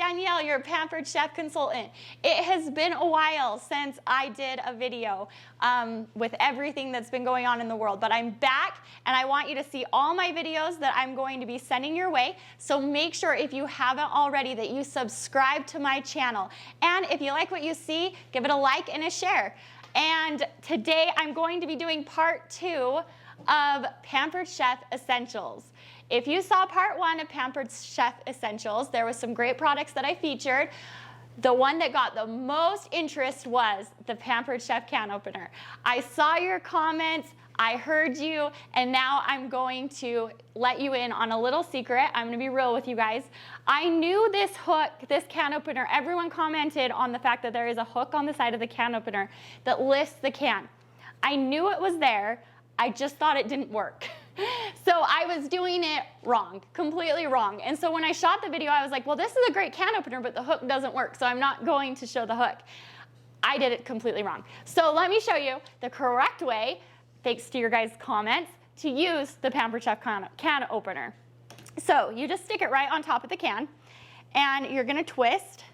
Danielle, your Pampered Chef consultant. It has been a while since I did a video with everything that's been going on in the world, but I'm back and I want you to see all my videos that I'm going to be sending your way. So make sure if you haven't already that you subscribe to my channel. And if you like what you see, give it a like and a share. And today I'm going to be doing part 2 of Pampered Chef Essentials. If you saw part 1 of Pampered Chef Essentials, there was some great products that I featured. The one that got the most interest was the Pampered Chef can opener. I saw your comments, I heard you, and now I'm going to let you in on a little secret. I'm gonna be real with you guys. I knew this hook, this can opener, everyone commented on the fact that there is a hook on the side of the can opener that lifts the can. I knew it was there, I just thought it didn't work. So I was doing it wrong, completely wrong. And so when I shot the video, I was like, well, this is a great can opener, but the hook doesn't work, so I'm not going to show the hook. I did it completely wrong. So let me show you the correct way, thanks to your guys' comments, to use the Pampered Chef can opener. So you just stick it right on top of the can, and you're gonna twist.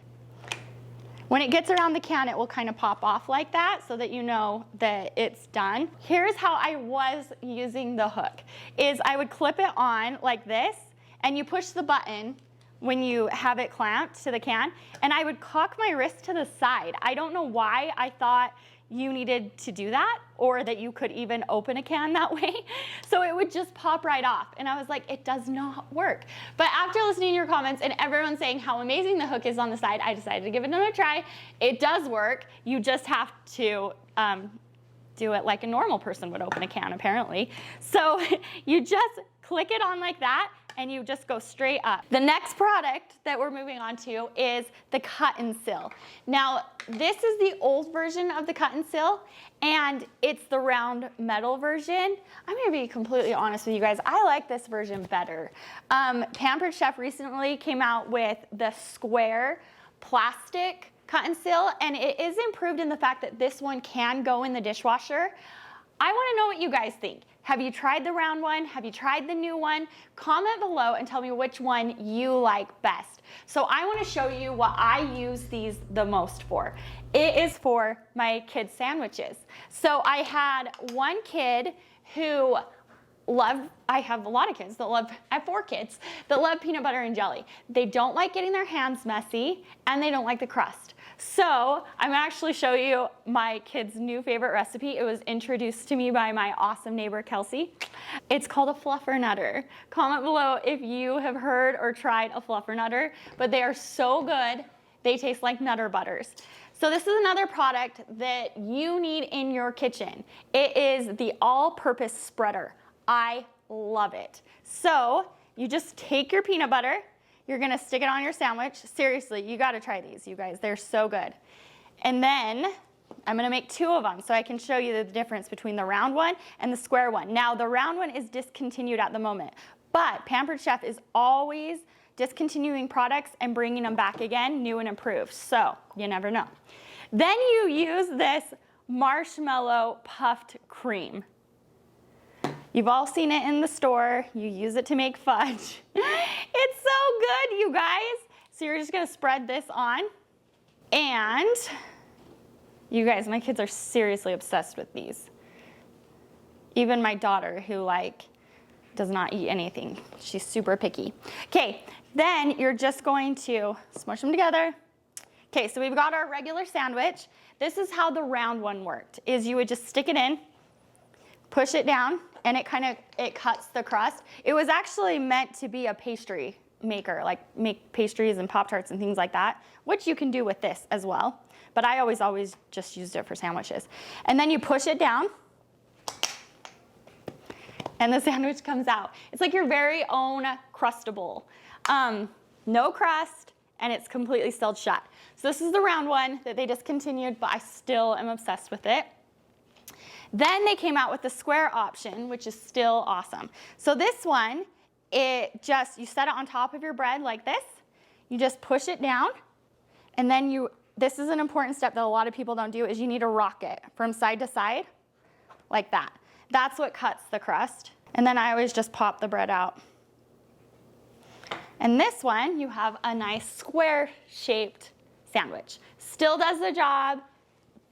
When it gets around the can, it will kind of pop off like that so that you know that it's done. Here's how I was using the hook, is I would clip it on like this, and you push the button when you have it clamped to the can, and I would cock my wrist to the side. I don't know why I thought you needed to do that, or that you could even open a can that way. So it would just pop right off. And I was like, it does not work. But after listening to your comments and everyone saying how amazing the hook is on the side, I decided to give it another try. It does work. You just have to do it like a normal person would open a can, apparently. So you just click it on like that, and you just go straight up. The next product that we're moving on to is the cut and seal. Now, this is the old version of the cut and seal, and it's the round metal version. I'm gonna be completely honest with you guys, I like this version better. Pampered Chef recently came out with the square plastic cut and seal, and it is improved in the fact that this one can go in the dishwasher. I wanna know what you guys think. Have you tried the round one? Have you tried the new one? Comment below and tell me which one you like best. So I wanna show you what I use these the most for. It is for my kids' sandwiches. So I had one kid who I have a lot of kids that love, I have 4 kids that love peanut butter and jelly. They don't like getting their hands messy, and they don't like the crust. So I'm actually show you my kid's new favorite recipe. It was introduced to me by my awesome neighbor, Kelsey. It's called a fluffernutter. Comment below if you have heard or tried a fluffernutter, but they are so good. They taste like Nutter Butters. So this is another product that you need in your kitchen. It is the all-purpose spreader. I love it. So you just take your peanut butter, you're gonna stick it on your sandwich. Seriously, you gotta try these, you guys. They're so good. And then I'm gonna make 2 of them so I can show you the difference between the round one and the square one. Now, the round one is discontinued at the moment, but Pampered Chef is always discontinuing products and bringing them back again, new and improved. So you never know. Then you use this marshmallow puffed cream. You've all seen it in the store. You use it to make fudge. It's so good, you guys. So you're just gonna spread this on. And you guys, my kids are seriously obsessed with these. Even my daughter, who does not eat anything. She's super picky. Okay, then you're just going to smush them together. Okay, so we've got our regular sandwich. This is how the round one worked, is you would just stick it in, push it down, and it cuts the crust. It was actually meant to be a pastry maker, like make pastries and Pop-Tarts and things like that, which you can do with this as well. But I always just used it for sandwiches. And then you push it down, and the sandwich comes out. It's like your very own Crustable. No crust, and it's completely sealed shut. So this is the round one that they discontinued, but I still am obsessed with it. Then they came out with the square option, which is still awesome. So this one, you set it on top of your bread like this. You just push it down, and then this is an important step that a lot of people don't do, is you need to rock it from side to side like that. That's what cuts the crust. And then I always just pop the bread out. And this one, you have a nice square-shaped sandwich. Still does the job,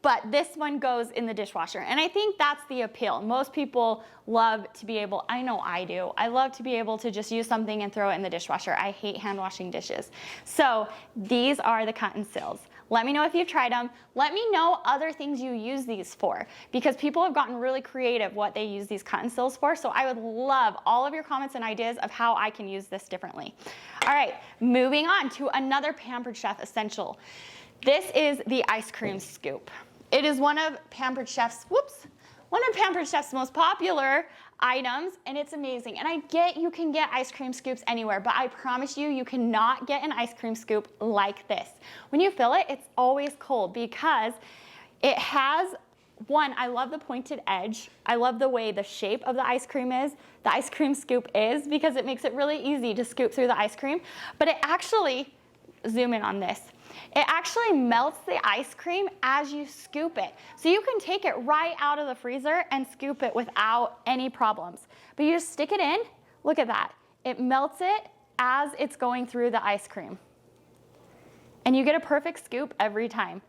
but this one goes in the dishwasher. And I think that's the appeal. Most people love to be able, I know I do, I love to be able to just use something and throw it in the dishwasher. I hate hand washing dishes. So these are the cut and seals. Let me know if you've tried them. Let me know other things you use these for, because people have gotten really creative what they use these cut and seals for. So I would love all of your comments and ideas of how I can use this differently. All right, moving on to another Pampered Chef essential. This is the ice cream scoop. It is one of Pampered Chefs' most popular items, and it's amazing. And I get you can get ice cream scoops anywhere, but I promise you, you cannot get an ice cream scoop like this. When you fill it, it's always cold because it has, one, I love the pointed edge. I love the way the shape of the ice cream scoop is, because it makes it really easy to scoop through the ice cream. But it actually, zoom in on this, it actually melts the ice cream as you scoop it. So you can take it right out of the freezer and scoop it without any problems. But you just stick it in, look at that. It melts it as it's going through the ice cream. And you get a perfect scoop every time.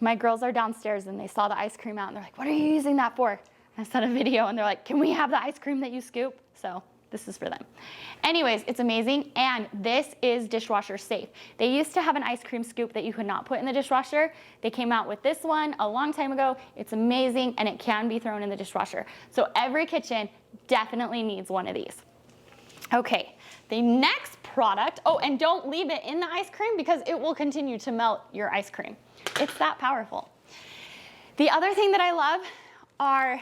My girls are downstairs and they saw the ice cream out and they're like, what are you using that for? And I sent a video and they're like, can we have the ice cream that you scoop? So this is for them. Anyways, it's amazing, and this is dishwasher safe. They used to have an ice cream scoop that you could not put in the dishwasher. They came out with this one a long time ago. It's amazing, and it can be thrown in the dishwasher. So every kitchen definitely needs one of these. Okay, the next product, oh, and don't leave it in the ice cream because it will continue to melt your ice cream. It's that powerful. The other thing that I love are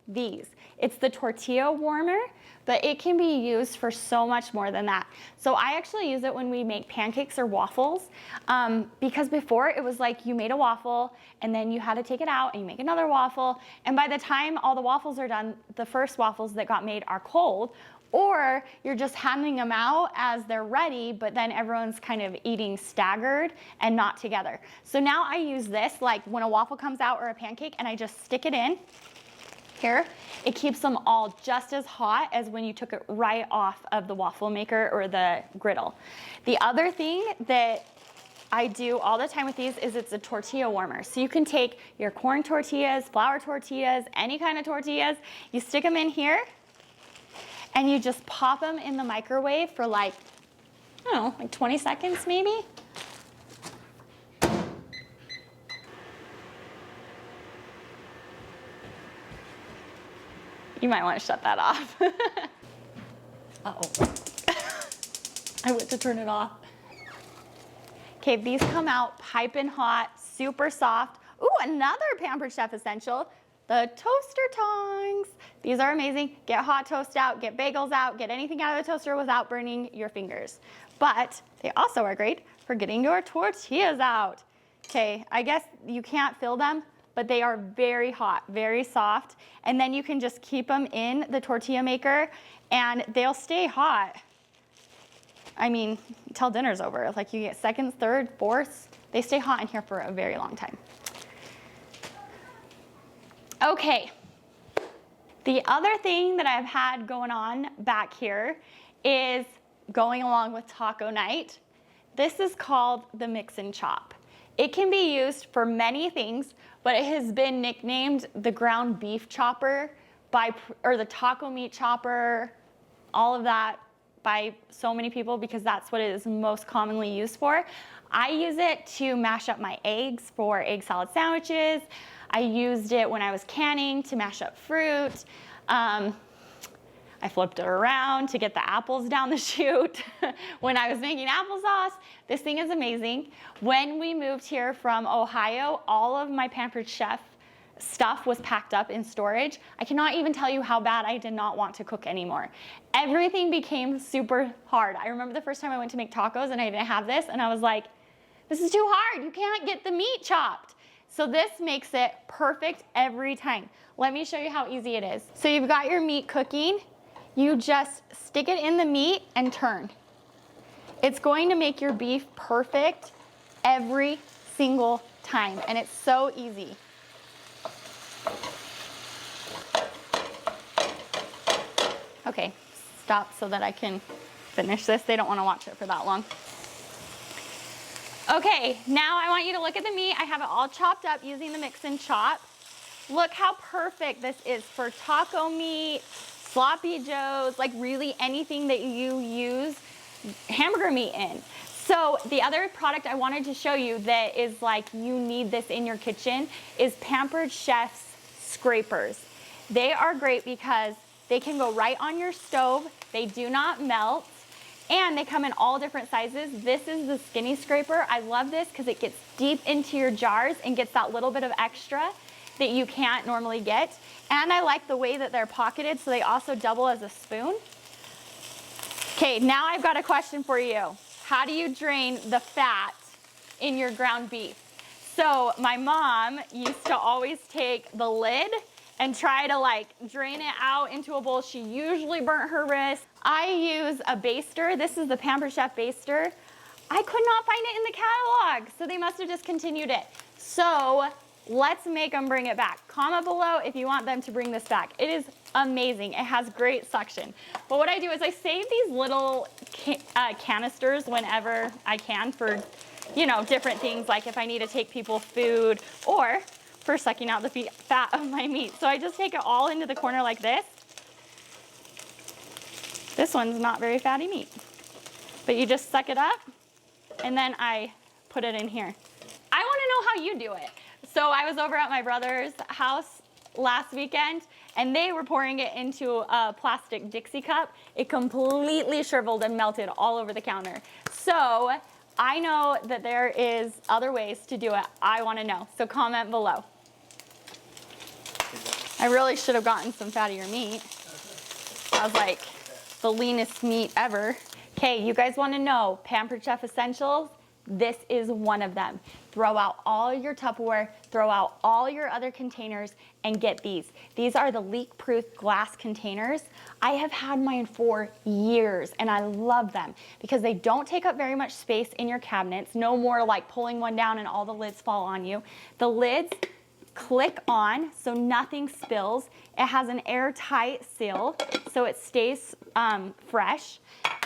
these. It's the tortilla warmer, but it can be used for so much more than that. So I actually use it when we make pancakes or waffles, because before it was like you made a waffle and then you had to take it out and you make another waffle. And by the time all the waffles are done, the first waffles that got made are cold, or you're just handing them out as they're ready, but then everyone's kind of eating staggered and not together. So now I use this, like when a waffle comes out or a pancake, and I just stick it in here. It keeps them all just as hot as when you took it right off of the waffle maker or the griddle. The other thing that I do all the time with these is it's a tortilla warmer. So you can take your corn tortillas, flour tortillas, any kind of tortillas, you stick them in here and you just pop them in the microwave for like, I don't know, like 20 seconds maybe. You might want to shut that off. Uh-oh. I went to turn it off. Okay, these come out piping hot, super soft. Ooh, another Pampered Chef essential, the toaster tongs. These are amazing. Get hot toast out, get bagels out, get anything out of the toaster without burning your fingers. But they also are great for getting your tortillas out. Okay, I guess you can't fill them, but they are very hot, very soft. And then you can just keep them in the tortilla maker and they'll stay hot. I mean, till dinner's over. Like you get seconds, third, fourths, they stay hot in here for a very long time. Okay, the other thing that I've had going on back here is going along with taco night. This is called the mix and chop. It can be used for many things, but it has been nicknamed the ground beef chopper or the taco meat chopper, all of that by so many people because that's what it is most commonly used for. I use it to mash up my eggs for egg salad sandwiches. I used it when I was canning to mash up fruit. I flipped it around to get the apples down the chute. When I was making applesauce, this thing is amazing. When we moved here from Ohio, all of my Pampered Chef stuff was packed up in storage. I cannot even tell you how bad I did not want to cook anymore. Everything became super hard. I remember the first time I went to make tacos and I didn't have this, and I was like, this is too hard. You can't get the meat chopped. So this makes it perfect every time. Let me show you how easy it is. So you've got your meat cooking. You just stick it in the meat and turn. It's going to make your beef perfect every single time, and it's so easy. Okay, stop so that I can finish this. They don't want to watch it for that long. Okay, now I want you to look at the meat. I have it all chopped up using the mix and chop. Look how perfect this is for taco meat, sloppy joes, like really anything that you use hamburger meat in. So the other product I wanted to show you that is like you need this in your kitchen is Pampered Chefs scrapers. They are great because they can go right on your stove. They do not melt. And they come in all different sizes. This is the skinny scraper. I love this because it gets deep into your jars and gets that little bit of extra that you can't normally get. And I like the way that they're pocketed, so they also double as a spoon. Okay, now I've got a question for you. How do you drain the fat in your ground beef? So my mom used to always take the lid and try to like drain it out into a bowl. She usually burnt her wrist. I use a baster. This is the Pampered Chef baster. I could not find it in the catalog, so they must have discontinued it. So let's make them bring it back. Comment below if you want them to bring this back. It is amazing. It has great suction. But what I do is I save these little canisters whenever I can for, you know, different things, like if I need to take people food or for sucking out the fat of my meat. So I just take it all into the corner like this. This one's not very fatty meat, but you just suck it up and then I put it in here. I want to know how you do it. So I was over at my brother's house last weekend and they were pouring it into a plastic Dixie cup. It completely shriveled and melted all over the counter. So I know that there is other ways to do it. I want to know. So comment below. I really should have gotten some fattier meat. I was like, the leanest meat ever. Okay, you guys want to know Pampered Chef Essentials? This is one of them. Throw out all your Tupperware, throw out all your other containers, and get these. These are the leak-proof glass containers. I have had mine for years, and I love them because they don't take up very much space in your cabinets. No more like pulling one down and all the lids fall on you. The lids click on so nothing spills. It has an airtight seal so it stays fresh.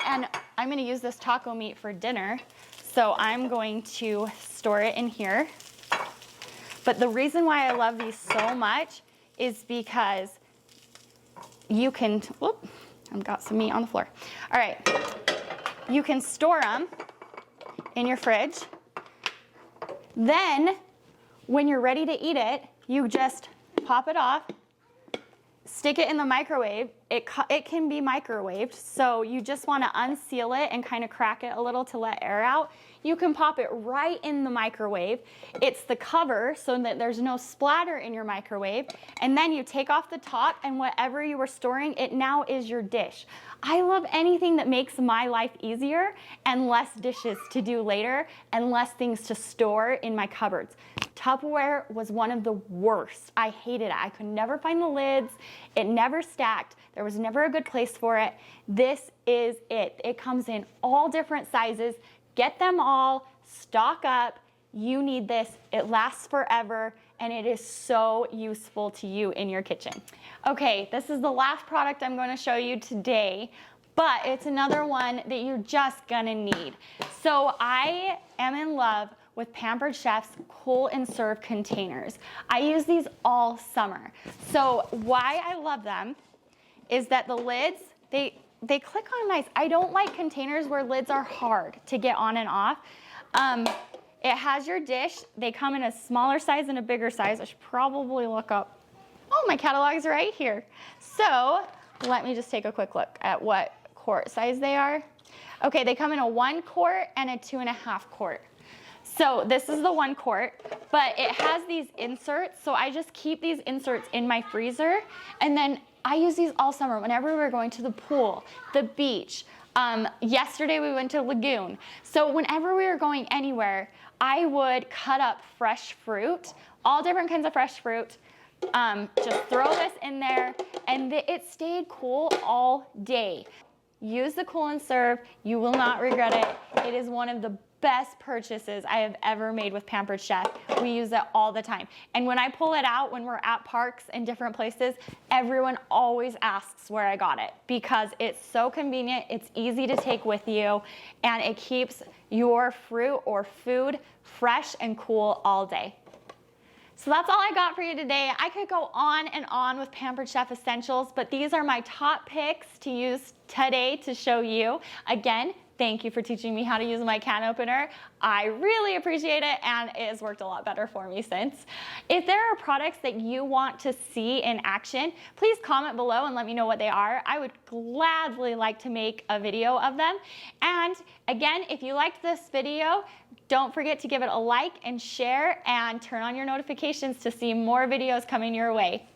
And I'm gonna use this taco meat for dinner. So I'm going to store it in here. But the reason why I love these so much is because you can, whoop, I've got some meat on the floor. All right, you can store them in your fridge. Then when you're ready to eat it, you just pop it off, stick it in the microwave. It can be microwaved, so you just want to unseal it and kind of crack it a little to let air out. You can pop it right in the microwave. It's the cover so that there's no splatter in your microwave, and then you take off the top, and whatever you were storing, it now is your dish. I love anything that makes my life easier and less dishes to do later and less things to store in my cupboards. Tupperware was one of the worst. I hated it. I could never find the lids. It never stacked. There was never a good place for it. This is it. It comes in all different sizes. Get them all, stock up. You need this. It lasts forever, and it is so useful to you in your kitchen. Okay, this is the last product I'm going to show you today, but it's another one that you're just gonna need. So I am in love with Pampered Chefs Cool and Serve containers. I use these all summer. So why I love them is that the lids, they click on nice. I don't like containers where lids are hard to get on and off. It has your dish. They come in a smaller size and a bigger size. I should probably look up. Oh, my catalog's right here. So let me just take a quick look at what quart size they are. Okay, they come in a 1 quart and a 2.5 quart. So this is the 1 quart, but it has these inserts. So I just keep these inserts in my freezer, and then I use these all summer whenever we're going to the pool, the beach. Yesterday we went to Lagoon. So whenever we were going anywhere, I would cut up fresh fruit, all different kinds of fresh fruit, just throw this in there, and it stayed cool all day. use the Cool and Serve. You will not regret it. It is one of the best purchases I have ever made with Pampered Chef. We use it all the time. And when I pull it out, when we're at parks and different places, everyone always asks where I got it because it's so convenient, it's easy to take with you, and it keeps your fruit or food fresh and cool all day. So that's all I got for you today. I could go on and on with Pampered Chef Essentials, but these are my top picks to use today to show you. Again, thank you for teaching me how to use my can opener. I really appreciate it, and it has worked a lot better for me since. If there are products that you want to see in action, please comment below and let me know what they are. I would gladly like to make a video of them. And again, if you liked this video, don't forget to give it a like and share and turn on your notifications to see more videos coming your way.